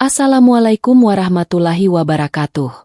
Assalamualaikum warahmatullahi wabarakatuh.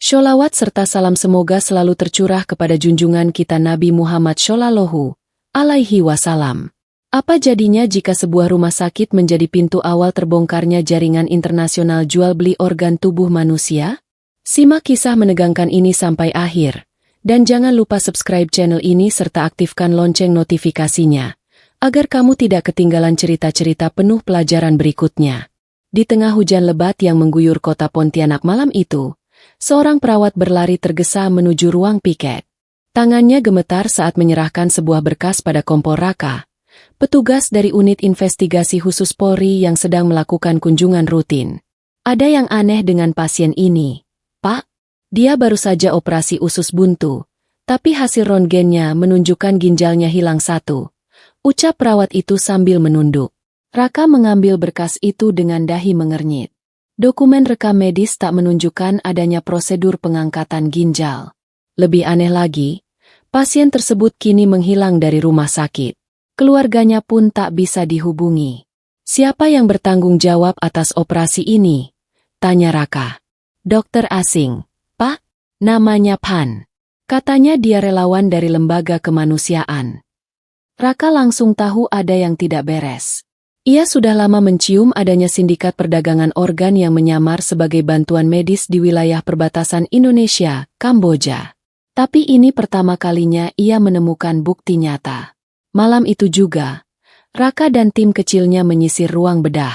Sholawat serta salam semoga selalu tercurah kepada junjungan kita Nabi Muhammad Shallallahu Alaihi Wasallam. Apa jadinya jika sebuah rumah sakit menjadi pintu awal terbongkarnya jaringan internasional jual beli organ tubuh manusia? Simak kisah menegangkan ini sampai akhir. Dan jangan lupa subscribe channel ini serta aktifkan lonceng notifikasinya, agar kamu tidak ketinggalan cerita-cerita penuh pelajaran berikutnya. Di tengah hujan lebat yang mengguyur kota Pontianak malam itu, seorang perawat berlari tergesa menuju ruang piket. Tangannya gemetar saat menyerahkan sebuah berkas pada Kompol Raka, petugas dari unit investigasi khusus Polri yang sedang melakukan kunjungan rutin. Ada yang aneh dengan pasien ini, Pak. Dia baru saja operasi usus buntu, tapi hasil röntgennya menunjukkan ginjalnya hilang satu, ucap perawat itu sambil menunduk. Raka mengambil berkas itu dengan dahi mengernyit. Dokumen rekam medis tak menunjukkan adanya prosedur pengangkatan ginjal. Lebih aneh lagi, pasien tersebut kini menghilang dari rumah sakit. Keluarganya pun tak bisa dihubungi. Siapa yang bertanggung jawab atas operasi ini? Tanya Raka. Dokter asing, Pak. Namanya Pan. Katanya dia relawan dari lembaga kemanusiaan. Raka langsung tahu ada yang tidak beres. Ia sudah lama mencium adanya sindikat perdagangan organ yang menyamar sebagai bantuan medis di wilayah perbatasan Indonesia, Kamboja. Tapi ini pertama kalinya ia menemukan bukti nyata. Malam itu juga, Raka dan tim kecilnya menyisir ruang bedah.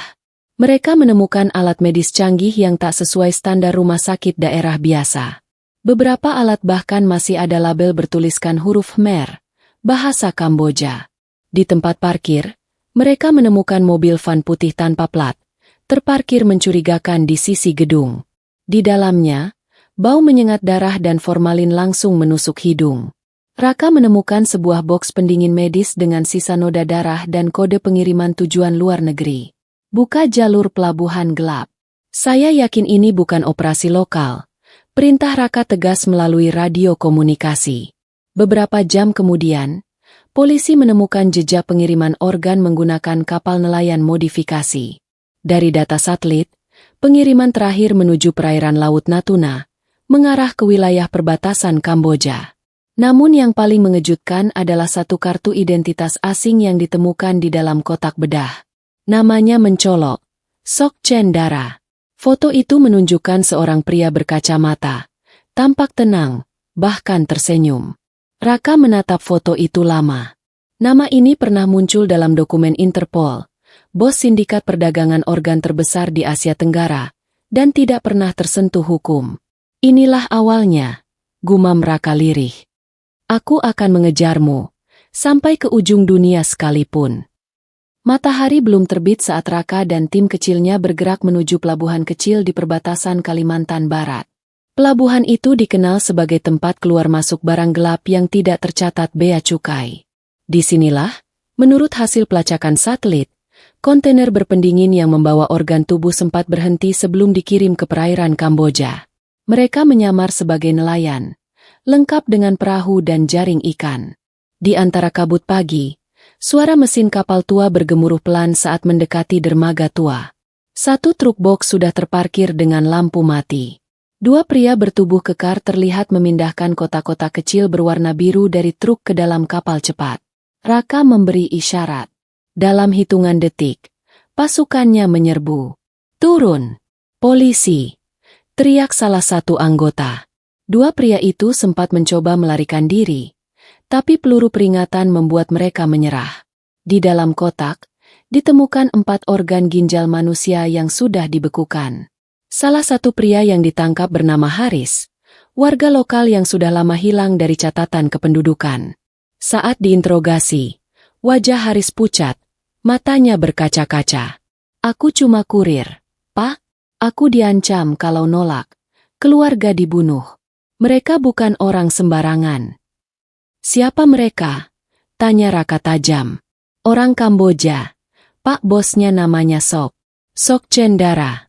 Mereka menemukan alat medis canggih yang tak sesuai standar rumah sakit daerah biasa. Beberapa alat bahkan masih ada label bertuliskan huruf Khmer, bahasa Kamboja. Di tempat parkir, mereka menemukan mobil van putih tanpa plat, terparkir mencurigakan di sisi gedung. Di dalamnya, bau menyengat darah dan formalin langsung menusuk hidung. Raka menemukan sebuah boks pendingin medis dengan sisa noda darah dan kode pengiriman tujuan luar negeri. Buka jalur pelabuhan gelap. Saya yakin ini bukan operasi lokal. Perintah Raka tegas melalui radio komunikasi. Beberapa jam kemudian, polisi menemukan jejak pengiriman organ menggunakan kapal nelayan modifikasi. Dari data satelit, pengiriman terakhir menuju perairan Laut Natuna, mengarah ke wilayah perbatasan Kamboja. Namun yang paling mengejutkan adalah satu kartu identitas asing yang ditemukan di dalam kotak bedah. Namanya mencolok, Sok Cendara. Foto itu menunjukkan seorang pria berkacamata, tampak tenang, bahkan tersenyum. Raka menatap foto itu lama. Nama ini pernah muncul dalam dokumen Interpol, bos sindikat perdagangan organ terbesar di Asia Tenggara, dan tidak pernah tersentuh hukum. Inilah awalnya, gumam Raka lirih. Aku akan mengejarmu, sampai ke ujung dunia sekalipun. Matahari belum terbit saat Raka dan tim kecilnya bergerak menuju pelabuhan kecil di perbatasan Kalimantan Barat. Pelabuhan itu dikenal sebagai tempat keluar masuk barang gelap yang tidak tercatat bea cukai. Disinilah, menurut hasil pelacakan satelit, kontainer berpendingin yang membawa organ tubuh sempat berhenti sebelum dikirim ke perairan Kamboja. Mereka menyamar sebagai nelayan, lengkap dengan perahu dan jaring ikan. Di antara kabut pagi, suara mesin kapal tua bergemuruh pelan saat mendekati dermaga tua. Satu truk box sudah terparkir dengan lampu mati. Dua pria bertubuh kekar terlihat memindahkan kotak-kotak kecil berwarna biru dari truk ke dalam kapal cepat. Raka memberi isyarat. Dalam hitungan detik, pasukannya menyerbu. Turun! Polisi! Teriak salah satu anggota. Dua pria itu sempat mencoba melarikan diri, tapi peluru peringatan membuat mereka menyerah. Di dalam kotak, ditemukan 4 organ ginjal manusia yang sudah dibekukan. Salah satu pria yang ditangkap bernama Haris, warga lokal yang sudah lama hilang dari catatan kependudukan. Saat diinterogasi, wajah Haris pucat, matanya berkaca-kaca. Aku cuma kurir, Pak. Aku diancam kalau nolak, keluarga dibunuh. Mereka bukan orang sembarangan. Siapa mereka? Tanya Raka tajam. Orang Kamboja. Pak, bosnya namanya Sok Cendara.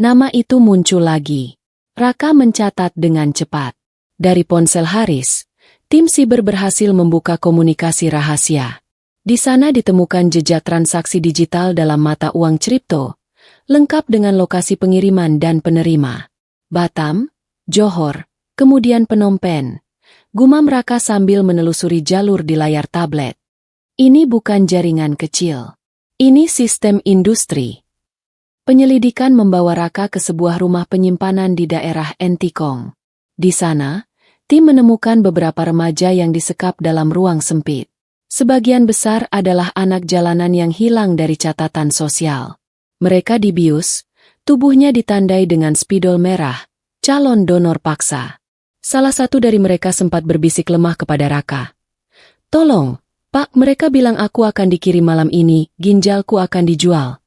Nama itu muncul lagi. Raka mencatat dengan cepat. Dari ponsel Haris, tim siber berhasil membuka komunikasi rahasia. Di sana ditemukan jejak transaksi digital dalam mata uang kripto, lengkap dengan lokasi pengiriman dan penerima. Batam, Johor, kemudian Phnom Penh. Gumam Raka sambil menelusuri jalur di layar tablet. Ini bukan jaringan kecil. Ini sistem industri. Penyelidikan membawa Raka ke sebuah rumah penyimpanan di daerah Entikong. Di sana, tim menemukan beberapa remaja yang disekap dalam ruang sempit. Sebagian besar adalah anak jalanan yang hilang dari catatan sosial. Mereka dibius, tubuhnya ditandai dengan spidol merah, calon donor paksa. Salah satu dari mereka sempat berbisik lemah kepada Raka. "Tolong, Pak, mereka bilang aku akan dikirim malam ini, ginjalku akan dijual."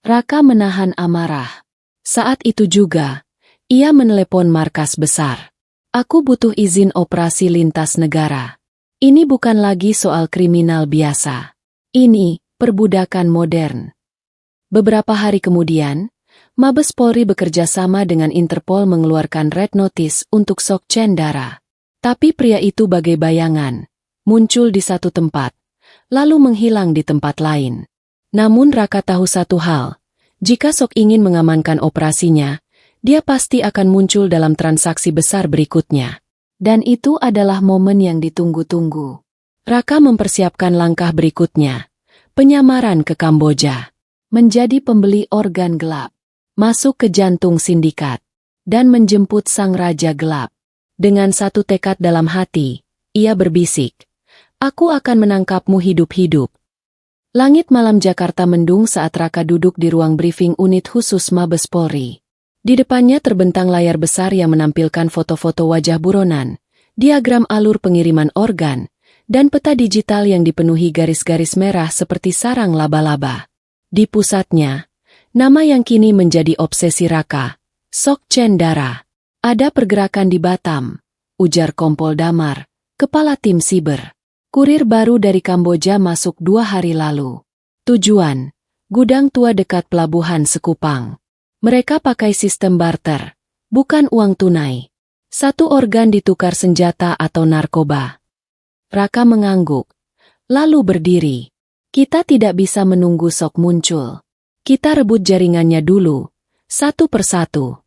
Raka menahan amarah. Saat itu juga, ia menelepon markas besar. "Aku butuh izin operasi lintas negara. Ini bukan lagi soal kriminal biasa. Ini perbudakan modern." Beberapa hari kemudian, Mabes Polri bekerja sama dengan Interpol mengeluarkan red notice untuk Sok Cendara. Tapi pria itu bagai bayangan, muncul di satu tempat, lalu menghilang di tempat lain. Namun Raka tahu satu hal, jika Sok ingin mengamankan operasinya, dia pasti akan muncul dalam transaksi besar berikutnya. Dan itu adalah momen yang ditunggu-tunggu. Raka mempersiapkan langkah berikutnya, penyamaran ke Kamboja. Menjadi pembeli organ gelap, masuk ke jantung sindikat, dan menjemput sang raja gelap. Dengan satu tekad dalam hati, ia berbisik, "Aku akan menangkapmu hidup-hidup." Langit malam Jakarta mendung saat Raka duduk di ruang briefing unit khusus Mabes Polri. Di depannya terbentang layar besar yang menampilkan foto-foto wajah buronan, diagram alur pengiriman organ, dan peta digital yang dipenuhi garis-garis merah seperti sarang laba-laba. Di pusatnya, nama yang kini menjadi obsesi Raka, Sok Cendara. "Ada pergerakan di Batam," ujar Kompol Damar, kepala tim siber. "Kurir baru dari Kamboja masuk 2 hari lalu. Tujuan, gudang tua dekat pelabuhan Sekupang. Mereka pakai sistem barter, bukan uang tunai. Satu organ ditukar senjata atau narkoba." Raka mengangguk, lalu berdiri. "Kita tidak bisa menunggu Sok muncul. Kita rebut jaringannya dulu, satu persatu."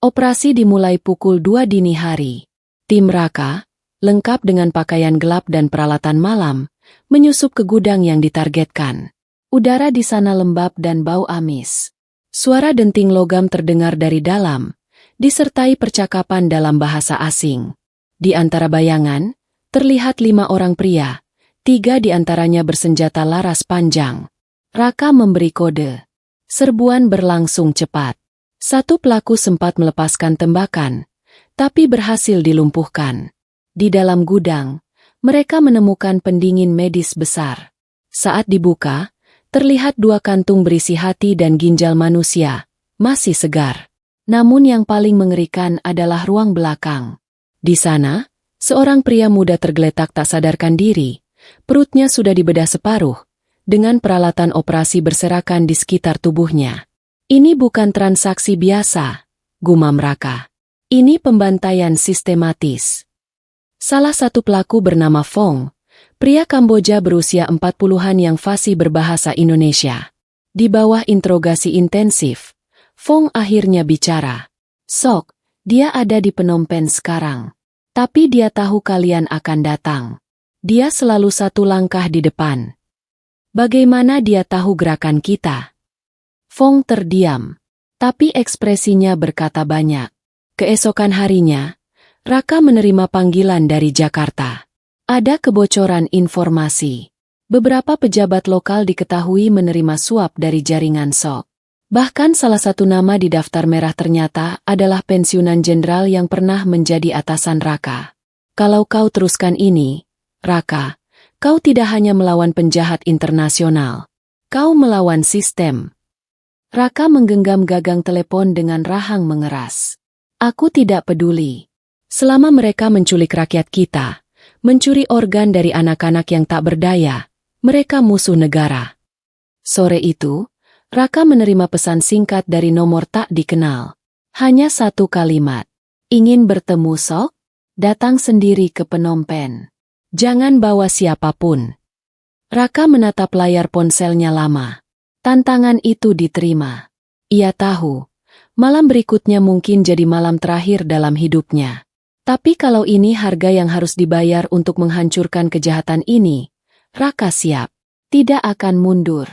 Operasi dimulai pukul 2 dini hari. Tim Raka, lengkap dengan pakaian gelap dan peralatan malam, menyusup ke gudang yang ditargetkan. Udara di sana lembab dan bau amis. Suara denting logam terdengar dari dalam, disertai percakapan dalam bahasa asing. Di antara bayangan, terlihat 5 orang pria. 3 di antaranya bersenjata laras panjang. Raka memberi kode. Serbuan berlangsung cepat. Satu pelaku sempat melepaskan tembakan, tapi berhasil dilumpuhkan. Di dalam gudang, mereka menemukan pendingin medis besar. Saat dibuka, terlihat 2 kantung berisi hati dan ginjal manusia, masih segar. Namun yang paling mengerikan adalah ruang belakang. Di sana, seorang pria muda tergeletak tak sadarkan diri. Perutnya sudah dibedah separuh, dengan peralatan operasi berserakan di sekitar tubuhnya. "Ini bukan transaksi biasa," gumam Raka. "Ini pembantaian sistematis." Salah satu pelaku bernama Fong, pria Kamboja berusia 40-an yang fasih berbahasa Indonesia. Di bawah interogasi intensif, Fong akhirnya bicara. "Sok, dia ada di Phnom Penh sekarang. Tapi dia tahu kalian akan datang. Dia selalu satu langkah di depan." "Bagaimana dia tahu gerakan kita?" Fong terdiam, tapi ekspresinya berkata banyak. Keesokan harinya, Raka menerima panggilan dari Jakarta. Ada kebocoran informasi. Beberapa pejabat lokal diketahui menerima suap dari jaringan Sok. Bahkan salah satu nama di daftar merah ternyata adalah pensiunan jenderal yang pernah menjadi atasan Raka. "Kalau kau teruskan ini, Raka, kau tidak hanya melawan penjahat internasional. Kau melawan sistem." Raka menggenggam gagang telepon dengan rahang mengeras. "Aku tidak peduli. Selama mereka menculik rakyat kita, mencuri organ dari anak-anak yang tak berdaya, mereka musuh negara." Sore itu, Raka menerima pesan singkat dari nomor tak dikenal. Hanya satu kalimat. "Ingin bertemu Sok? Datang sendiri ke Phnom Penh. Jangan bawa siapapun." Raka menatap layar ponselnya lama. Tantangan itu diterima. Ia tahu, malam berikutnya mungkin jadi malam terakhir dalam hidupnya. Tapi kalau ini harga yang harus dibayar untuk menghancurkan kejahatan ini, Raka siap. Tidak akan mundur.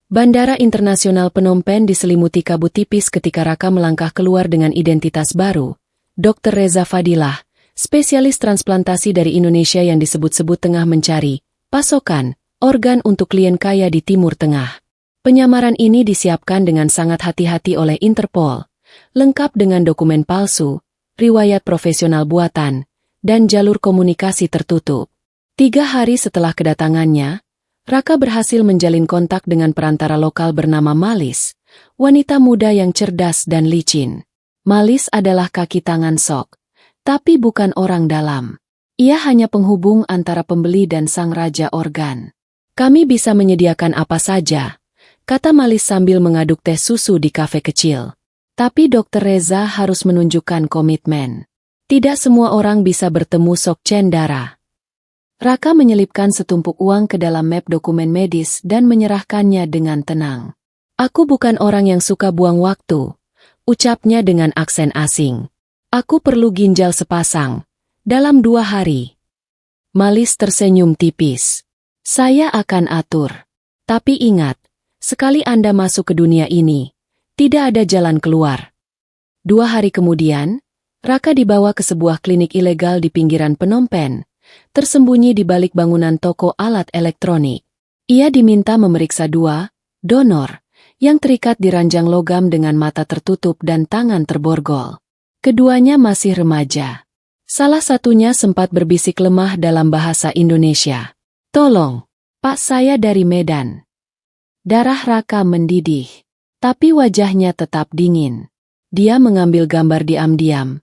Bandara Internasional Phnom Penh diselimuti kabut tipis ketika Raka melangkah keluar dengan identitas baru. Dr. Reza Fadilah, spesialis transplantasi dari Indonesia yang disebut-sebut tengah mencari pasokan organ untuk klien kaya di Timur Tengah. Penyamaran ini disiapkan dengan sangat hati-hati oleh Interpol, lengkap dengan dokumen palsu, riwayat profesional buatan, dan jalur komunikasi tertutup. 3 hari setelah kedatangannya, Raka berhasil menjalin kontak dengan perantara lokal bernama Malis, wanita muda yang cerdas dan licin. Malis adalah kaki tangan Sok, tapi bukan orang dalam. Ia hanya penghubung antara pembeli dan sang raja organ. Kami bisa menyediakan apa saja, kata Malis sambil mengaduk teh susu di kafe kecil. Tapi Dr. Reza harus menunjukkan komitmen. Tidak semua orang bisa bertemu Sok Cendara. Raka menyelipkan setumpuk uang ke dalam map dokumen medis dan menyerahkannya dengan tenang. Aku bukan orang yang suka buang waktu, ucapnya dengan aksen asing. Aku perlu ginjal sepasang, dalam 2 hari. Malis tersenyum tipis. Saya akan atur. Tapi ingat, sekali Anda masuk ke dunia ini, tidak ada jalan keluar. 2 hari kemudian, Raka dibawa ke sebuah klinik ilegal di pinggiran Phnom Penh, tersembunyi di balik bangunan toko alat elektronik. Ia diminta memeriksa 2 donor yang terikat di ranjang logam dengan mata tertutup dan tangan terborgol. Keduanya masih remaja. Salah satunya sempat berbisik lemah dalam bahasa Indonesia. Tolong, Pak, saya dari Medan. Darah Raka mendidih, tapi wajahnya tetap dingin. Dia mengambil gambar diam-diam,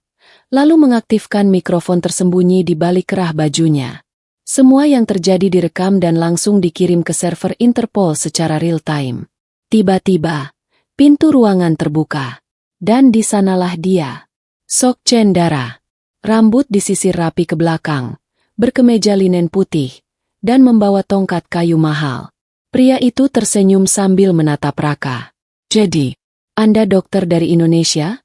lalu mengaktifkan mikrofon tersembunyi di balik kerah bajunya. Semua yang terjadi direkam dan langsung dikirim ke server Interpol secara real-time. Tiba-tiba, pintu ruangan terbuka. Dan di sanalah dia. Sok Cendara. Rambut disisir rapi ke belakang, berkemeja linen putih, dan membawa tongkat kayu mahal. Pria itu tersenyum sambil menatap Raka. Jadi, Anda dokter dari Indonesia?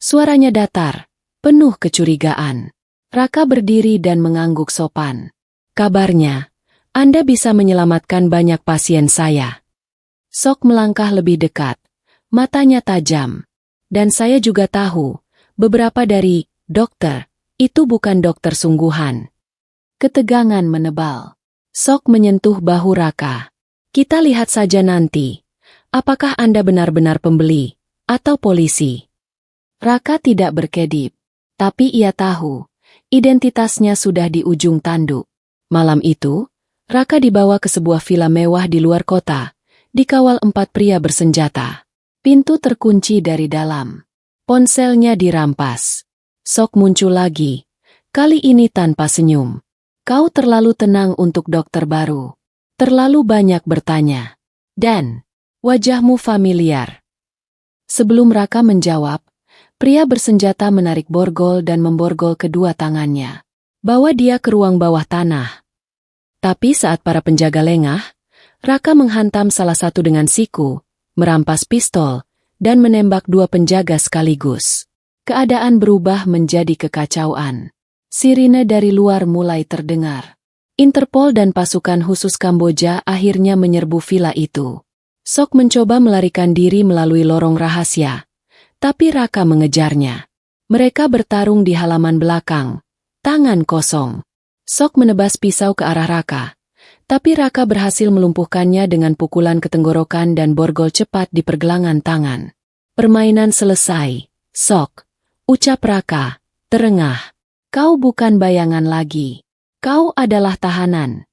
Suaranya datar, penuh kecurigaan. Raka berdiri dan mengangguk sopan. Kabarnya, Anda bisa menyelamatkan banyak pasien saya. Sok melangkah lebih dekat, matanya tajam. Dan saya juga tahu, beberapa dari dokter itu bukan dokter sungguhan. Ketegangan menebal. Sok menyentuh bahu Raka. Kita lihat saja nanti, apakah Anda benar-benar pembeli atau polisi. Raka tidak berkedip, tapi ia tahu, identitasnya sudah di ujung tanduk. Malam itu, Raka dibawa ke sebuah villa mewah di luar kota, dikawal 4 pria bersenjata. Pintu terkunci dari dalam. Ponselnya dirampas. Sok muncul lagi, kali ini tanpa senyum. Kau terlalu tenang untuk dokter baru. Terlalu banyak bertanya. Dan, wajahmu familiar. Sebelum Raka menjawab, pria bersenjata menarik borgol dan memborgol kedua tangannya. Bawa dia ke ruang bawah tanah. Tapi saat para penjaga lengah, Raka menghantam salah satu dengan siku, merampas pistol, dan menembak 2 penjaga sekaligus. Keadaan berubah menjadi kekacauan. Sirine dari luar mulai terdengar. Interpol dan pasukan khusus Kamboja akhirnya menyerbu villa itu. Sok mencoba melarikan diri melalui lorong rahasia, tapi Raka mengejarnya. Mereka bertarung di halaman belakang, tangan kosong. Sok menebas pisau ke arah Raka. Tapi Raka berhasil melumpuhkannya dengan pukulan ke tenggorokan dan borgol cepat di pergelangan tangan. Permainan selesai, Sok, ucap Raka, terengah. Kau bukan bayangan lagi. Kau adalah tahanan.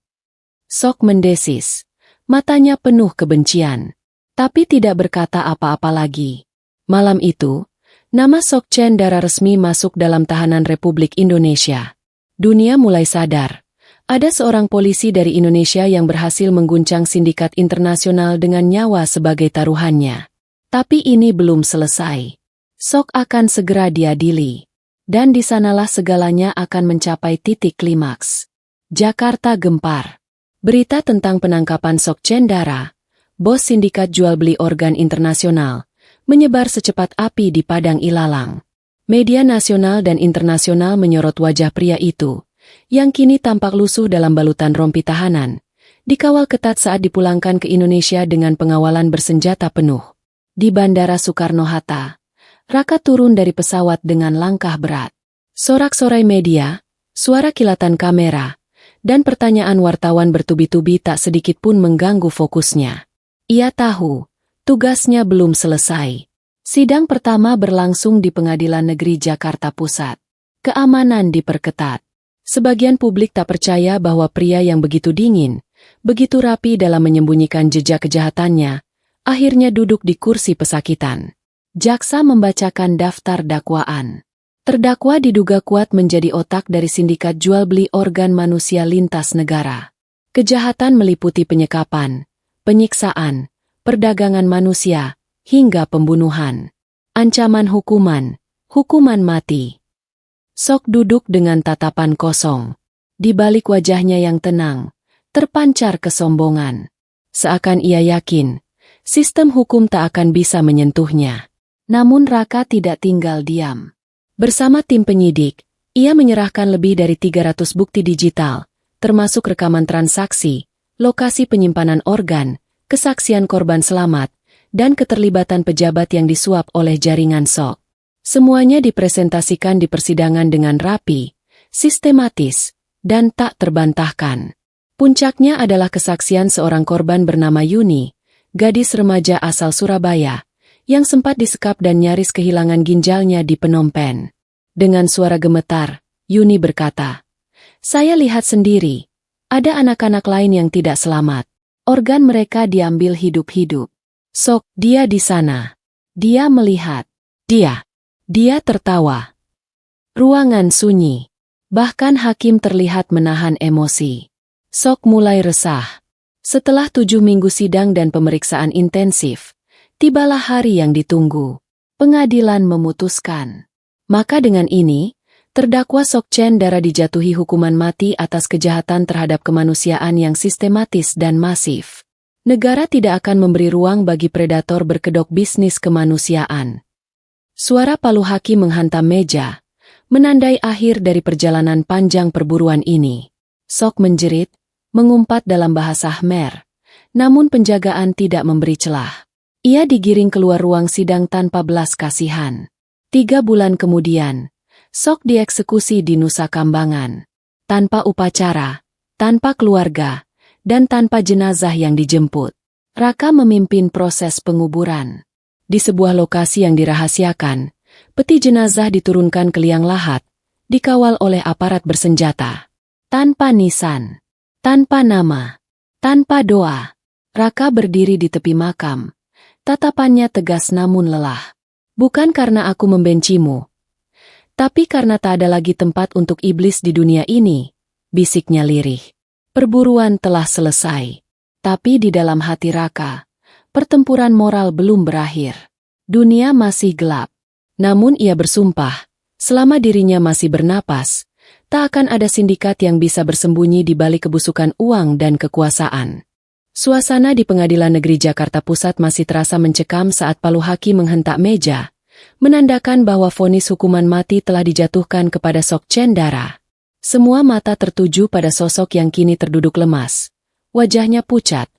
Sok mendesis, matanya penuh kebencian, tapi tidak berkata apa-apa lagi. Malam itu, nama Sok Cendara resmi masuk dalam tahanan Republik Indonesia. Dunia mulai sadar. Ada seorang polisi dari Indonesia yang berhasil mengguncang sindikat internasional dengan nyawa sebagai taruhannya. Tapi ini belum selesai. Sok akan segera diadili. Dan di sanalah segalanya akan mencapai titik klimaks. Jakarta gempar. Berita tentang penangkapan Sok Cendara, bos sindikat jual beli organ internasional, menyebar secepat api di padang ilalang. Media nasional dan internasional menyorot wajah pria itu, yang kini tampak lusuh dalam balutan rompi tahanan, dikawal ketat saat dipulangkan ke Indonesia dengan pengawalan bersenjata penuh. Di Bandara Soekarno-Hatta, Raka turun dari pesawat dengan langkah berat. Sorak-sorai media, suara kilatan kamera, dan pertanyaan wartawan bertubi-tubi tak sedikit pun mengganggu fokusnya. Ia tahu, tugasnya belum selesai. Sidang pertama berlangsung di Pengadilan Negeri Jakarta Pusat. Keamanan diperketat. Sebagian publik tak percaya bahwa pria yang begitu dingin, begitu rapi dalam menyembunyikan jejak kejahatannya, akhirnya duduk di kursi pesakitan. Jaksa membacakan daftar dakwaan. Terdakwa diduga kuat menjadi otak dari sindikat jual-beli organ manusia lintas negara. Kejahatan meliputi penyekapan, penyiksaan, perdagangan manusia, hingga pembunuhan. Ancaman hukuman mati. Sok duduk dengan tatapan kosong. Di balik wajahnya yang tenang, terpancar kesombongan. Seakan ia yakin, sistem hukum tak akan bisa menyentuhnya. Namun Raka tidak tinggal diam. Bersama tim penyidik, ia menyerahkan lebih dari 300 bukti digital, termasuk rekaman transaksi, lokasi penyimpanan organ, kesaksian korban selamat, dan keterlibatan pejabat yang disuap oleh jaringan SOK. Semuanya dipresentasikan di persidangan dengan rapi, sistematis, dan tak terbantahkan. Puncaknya adalah kesaksian seorang korban bernama Yuni, gadis remaja asal Surabaya, yang sempat disekap dan nyaris kehilangan ginjalnya di Phnom Penh. Dengan suara gemetar, Yuni berkata, "Saya lihat sendiri, ada anak-anak lain yang tidak selamat. Organ mereka diambil hidup-hidup. Sok, dia di sana. Dia melihat. Dia tertawa." Ruangan sunyi. Bahkan hakim terlihat menahan emosi. Sok mulai resah. Setelah 7 minggu sidang dan pemeriksaan intensif, tibalah hari yang ditunggu. Pengadilan memutuskan. Maka dengan ini, terdakwa Sok Cendara dijatuhi hukuman mati atas kejahatan terhadap kemanusiaan yang sistematis dan masif. Negara tidak akan memberi ruang bagi predator berkedok bisnis kemanusiaan. Suara palu hakim menghantam meja, menandai akhir dari perjalanan panjang perburuan ini. Sok menjerit, mengumpat dalam bahasa Khmer, namun penjagaan tidak memberi celah. Ia digiring keluar ruang sidang tanpa belas kasihan. 3 bulan kemudian, Sok dieksekusi di Nusa Kambangan. Tanpa upacara, tanpa keluarga, dan tanpa jenazah yang dijemput. Raka memimpin proses penguburan. Di sebuah lokasi yang dirahasiakan, peti jenazah diturunkan ke liang lahat, dikawal oleh aparat bersenjata. Tanpa nisan, tanpa nama, tanpa doa, Raka berdiri di tepi makam. Tatapannya tegas namun lelah. "Bukan karena aku membencimu, tapi karena tak ada lagi tempat untuk iblis di dunia ini," bisiknya lirih. Perburuan telah selesai. Tapi di dalam hati Raka, pertempuran moral belum berakhir. Dunia masih gelap. Namun ia bersumpah, selama dirinya masih bernapas, tak akan ada sindikat yang bisa bersembunyi di balik kebusukan uang dan kekuasaan. Suasana di Pengadilan Negeri Jakarta Pusat masih terasa mencekam saat palu hakim menghentak meja, menandakan bahwa vonis hukuman mati telah dijatuhkan kepada Sok Cendara. Semua mata tertuju pada sosok yang kini terduduk lemas. Wajahnya pucat,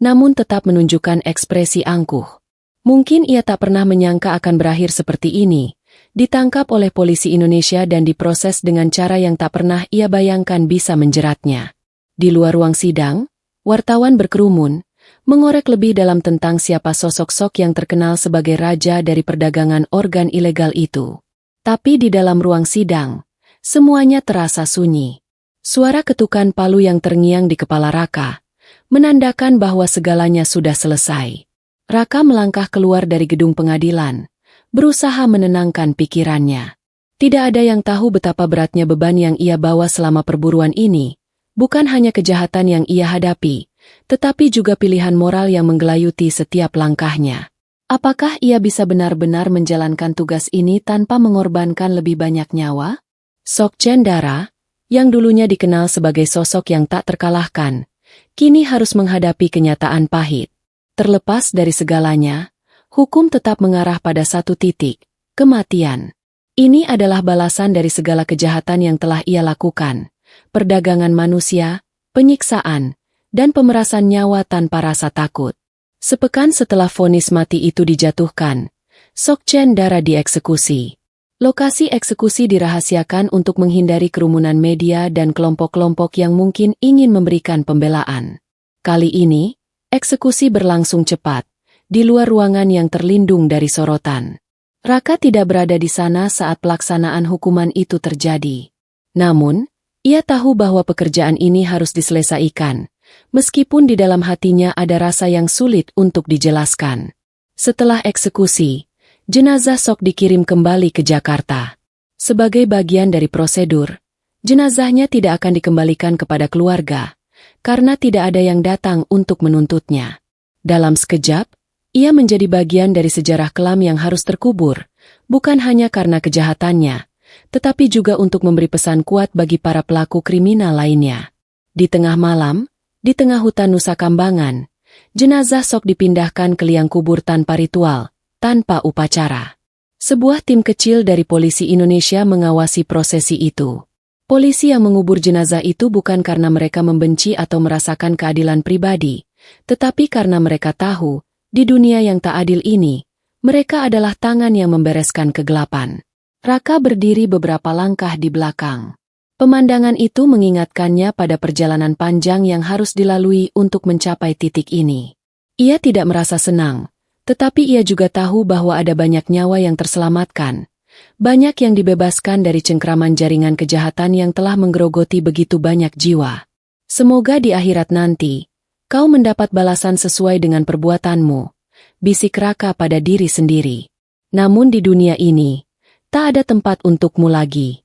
namun tetap menunjukkan ekspresi angkuh. Mungkin ia tak pernah menyangka akan berakhir seperti ini, ditangkap oleh polisi Indonesia dan diproses dengan cara yang tak pernah ia bayangkan bisa menjeratnya. Di luar ruang sidang, wartawan berkerumun, mengorek lebih dalam tentang siapa sosok Sok yang terkenal sebagai raja dari perdagangan organ ilegal itu. Tapi di dalam ruang sidang, semuanya terasa sunyi. Suara ketukan palu yang terngiang di kepala Raka, menandakan bahwa segalanya sudah selesai. Raka melangkah keluar dari gedung pengadilan, berusaha menenangkan pikirannya. Tidak ada yang tahu betapa beratnya beban yang ia bawa selama perburuan ini, bukan hanya kejahatan yang ia hadapi, tetapi juga pilihan moral yang menggelayuti setiap langkahnya. Apakah ia bisa benar-benar menjalankan tugas ini tanpa mengorbankan lebih banyak nyawa? Sok Cendara, yang dulunya dikenal sebagai sosok yang tak terkalahkan, kini harus menghadapi kenyataan pahit. Terlepas dari segalanya, Hukum tetap mengarah pada satu titik, kematian. Ini adalah balasan dari segala kejahatan yang telah ia lakukan, perdagangan manusia, penyiksaan, dan pemerasan nyawa tanpa rasa takut. Sepekan setelah vonis mati itu dijatuhkan, Sokchen Dara dieksekusi. Lokasi eksekusi dirahasiakan untuk menghindari kerumunan media dan kelompok-kelompok yang mungkin ingin memberikan pembelaan. Kali ini, eksekusi berlangsung cepat, di luar ruangan yang terlindung dari sorotan. Raka tidak berada di sana saat pelaksanaan hukuman itu terjadi. Namun, ia tahu bahwa pekerjaan ini harus diselesaikan, meskipun di dalam hatinya ada rasa yang sulit untuk dijelaskan. Setelah eksekusi, jenazah Sok dikirim kembali ke Jakarta. Sebagai bagian dari prosedur, jenazahnya tidak akan dikembalikan kepada keluarga, karena tidak ada yang datang untuk menuntutnya. Dalam sekejap, ia menjadi bagian dari sejarah kelam yang harus terkubur, bukan hanya karena kejahatannya, tetapi juga untuk memberi pesan kuat bagi para pelaku kriminal lainnya. Di tengah malam, di tengah hutan Nusa Kambangan, jenazah Sok dipindahkan ke liang kubur tanpa ritual, tanpa upacara. Sebuah tim kecil dari polisi Indonesia mengawasi prosesi itu. Polisi yang mengubur jenazah itu bukan karena mereka membenci atau merasakan keadilan pribadi, tetapi karena mereka tahu, di dunia yang tak adil ini, mereka adalah tangan yang membereskan kegelapan. Raka berdiri beberapa langkah di belakang. Pemandangan itu mengingatkannya pada perjalanan panjang yang harus dilalui untuk mencapai titik ini. Ia tidak merasa senang, tetapi ia juga tahu bahwa ada banyak nyawa yang terselamatkan, banyak yang dibebaskan dari cengkraman jaringan kejahatan yang telah menggerogoti begitu banyak jiwa. Semoga di akhirat nanti, kau mendapat balasan sesuai dengan perbuatanmu, bisik Raka pada diri sendiri. Namun di dunia ini, tak ada tempat untukmu lagi.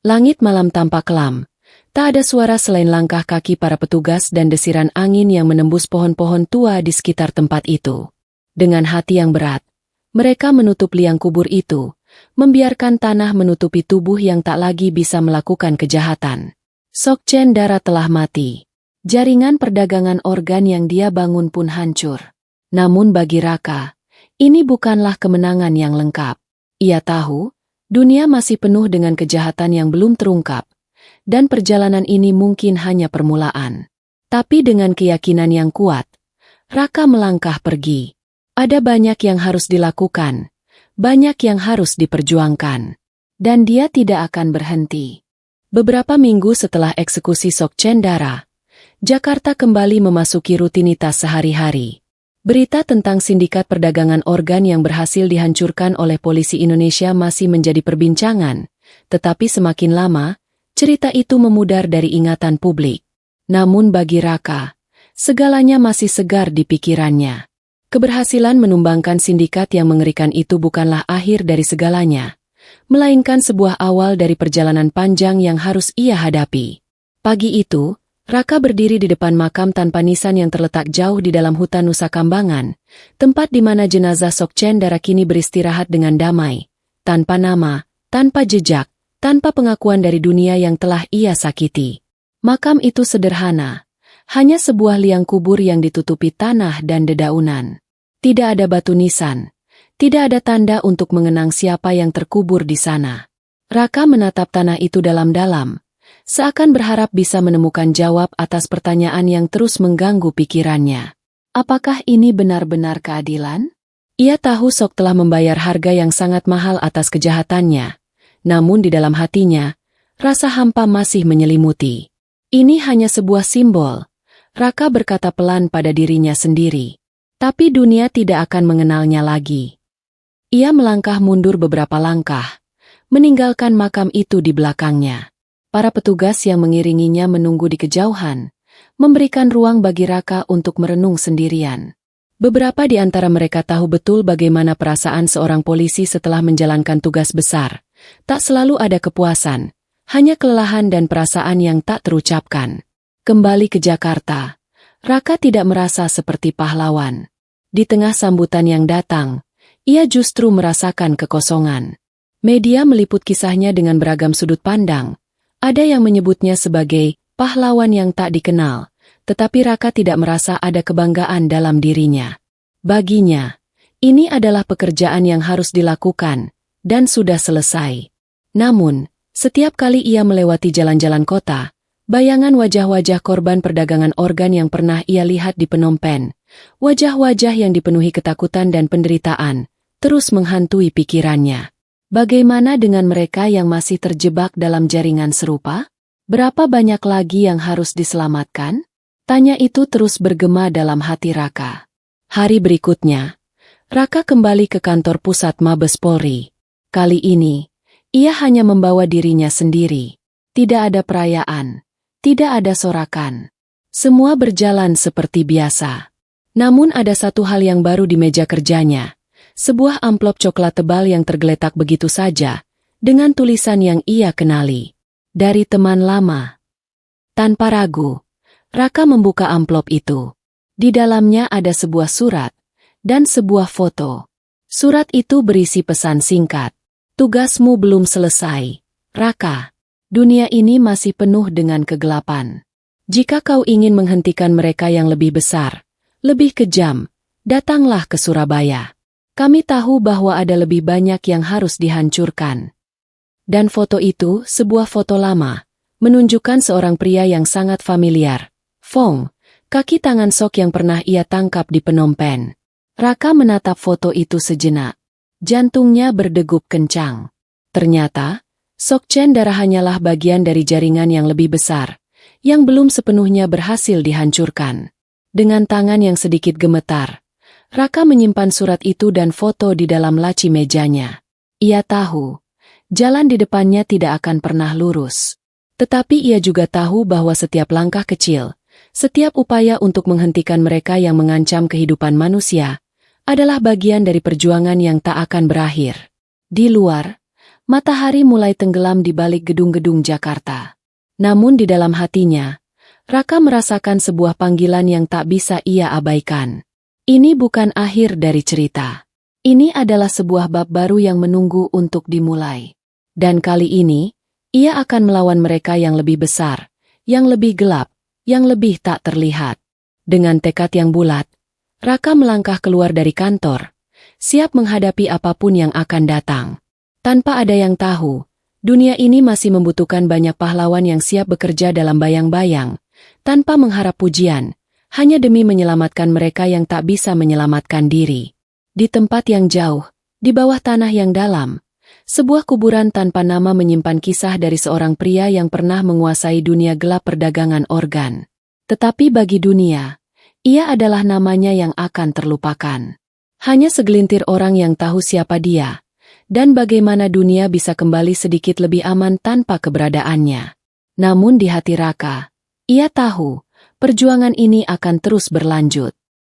Langit malam tampak kelam, tak ada suara selain langkah kaki para petugas dan desiran angin yang menembus pohon-pohon tua di sekitar tempat itu. Dengan hati yang berat, mereka menutup liang kubur itu, membiarkan tanah menutupi tubuh yang tak lagi bisa melakukan kejahatan. Sokchen Dara telah mati. Jaringan perdagangan organ yang dia bangun pun hancur. Namun bagi Raka, ini bukanlah kemenangan yang lengkap. Ia tahu, dunia masih penuh dengan kejahatan yang belum terungkap, dan perjalanan ini mungkin hanya permulaan. Tapi dengan keyakinan yang kuat, Raka melangkah pergi. Ada banyak yang harus dilakukan, banyak yang harus diperjuangkan, dan dia tidak akan berhenti. Beberapa minggu setelah eksekusi Sokchen Dara, Jakarta kembali memasuki rutinitas sehari-hari. Berita tentang sindikat perdagangan organ yang berhasil dihancurkan oleh polisi Indonesia masih menjadi perbincangan, tetapi semakin lama, cerita itu memudar dari ingatan publik. Namun bagi Raka, segalanya masih segar di pikirannya. Keberhasilan menumbangkan sindikat yang mengerikan itu bukanlah akhir dari segalanya, melainkan sebuah awal dari perjalanan panjang yang harus ia hadapi. Pagi itu, Raka berdiri di depan makam tanpa nisan yang terletak jauh di dalam hutan Nusa Kambangan, tempat di mana jenazah Sokchen Dara kini beristirahat dengan damai, tanpa nama, tanpa jejak, tanpa pengakuan dari dunia yang telah ia sakiti. Makam itu sederhana, hanya sebuah liang kubur yang ditutupi tanah dan dedaunan. Tidak ada batu nisan, tidak ada tanda untuk mengenang siapa yang terkubur di sana. Raka menatap tanah itu dalam-dalam, seakan berharap bisa menemukan jawab atas pertanyaan yang terus mengganggu pikirannya. Apakah ini benar-benar keadilan? Ia tahu Sok telah membayar harga yang sangat mahal atas kejahatannya, namun di dalam hatinya, rasa hampa masih menyelimuti. Ini hanya sebuah simbol, Raka berkata pelan pada dirinya sendiri. Tapi dunia tidak akan mengenalnya lagi. Ia melangkah mundur beberapa langkah, meninggalkan makam itu di belakangnya. Para petugas yang mengiringinya menunggu di kejauhan, memberikan ruang bagi Raka untuk merenung sendirian. Beberapa di antara mereka tahu betul bagaimana perasaan seorang polisi setelah menjalankan tugas besar. Tak selalu ada kepuasan, hanya kelelahan dan perasaan yang tak terucapkan. Kembali ke Jakarta, Raka tidak merasa seperti pahlawan. Di tengah sambutan yang datang, ia justru merasakan kekosongan. Media meliput kisahnya dengan beragam sudut pandang. Ada yang menyebutnya sebagai pahlawan yang tak dikenal, tetapi Raka tidak merasa ada kebanggaan dalam dirinya. Baginya, Ini adalah pekerjaan yang harus dilakukan, dan sudah selesai. Namun, setiap kali ia melewati jalan-jalan kota, bayangan wajah-wajah korban perdagangan organ yang pernah ia lihat di Phnom Penh, wajah-wajah yang dipenuhi ketakutan dan penderitaan, terus menghantui pikirannya. Bagaimana dengan mereka yang masih terjebak dalam jaringan serupa? Berapa banyak lagi yang harus diselamatkan? Tanya itu terus bergema dalam hati Raka. Hari berikutnya, Raka kembali ke kantor pusat Mabes Polri. Kali ini, ia hanya membawa dirinya sendiri. Tidak ada perayaan, tidak ada sorakan. Semua berjalan seperti biasa. Namun ada satu hal yang baru di meja kerjanya. Sebuah amplop coklat tebal yang tergeletak begitu saja, dengan tulisan yang ia kenali. Dari teman lama. Tanpa ragu, Raka membuka amplop itu. Di dalamnya ada sebuah surat dan sebuah foto. Surat itu berisi pesan singkat. Tugasmu belum selesai, Raka. Dunia ini masih penuh dengan kegelapan. Jika kau ingin menghentikan mereka yang lebih besar, lebih kejam, datanglah ke Surabaya. Kami tahu bahwa ada lebih banyak yang harus dihancurkan. Dan foto itu sebuah foto lama, menunjukkan seorang pria yang sangat familiar. Fong, kaki tangan Sok yang pernah ia tangkap di Phnom Penh. Raka menatap foto itu sejenak. Jantungnya berdegup kencang. Ternyata, Sok Chen Dara hanyalah bagian dari jaringan yang lebih besar, yang belum sepenuhnya berhasil dihancurkan. Dengan tangan yang sedikit gemetar, Raka menyimpan surat itu dan foto di dalam laci mejanya. Ia tahu, jalan di depannya tidak akan pernah lurus. Tetapi ia juga tahu bahwa setiap langkah kecil, setiap upaya untuk menghentikan mereka yang mengancam kehidupan manusia, adalah bagian dari perjuangan yang tak akan berakhir. Di luar, matahari mulai tenggelam di balik gedung-gedung Jakarta. Namun di dalam hatinya, Raka merasakan sebuah panggilan yang tak bisa ia abaikan. Ini bukan akhir dari cerita. Ini adalah sebuah bab baru yang menunggu untuk dimulai. Dan kali ini, ia akan melawan mereka yang lebih besar, yang lebih gelap, yang lebih tak terlihat. Dengan tekad yang bulat, Raka melangkah keluar dari kantor, siap menghadapi apapun yang akan datang. Tanpa ada yang tahu, dunia ini masih membutuhkan banyak pahlawan yang siap bekerja dalam bayang-bayang, tanpa mengharap pujian, hanya demi menyelamatkan mereka yang tak bisa menyelamatkan diri. Di tempat yang jauh, di bawah tanah yang dalam, sebuah kuburan tanpa nama menyimpan kisah dari seorang pria yang pernah menguasai dunia gelap perdagangan organ. Tetapi bagi dunia, ia adalah namanya yang akan terlupakan. Hanya segelintir orang yang tahu siapa dia, dan bagaimana dunia bisa kembali sedikit lebih aman tanpa keberadaannya. Namun di hati Raka, ia tahu, perjuangan ini akan terus berlanjut.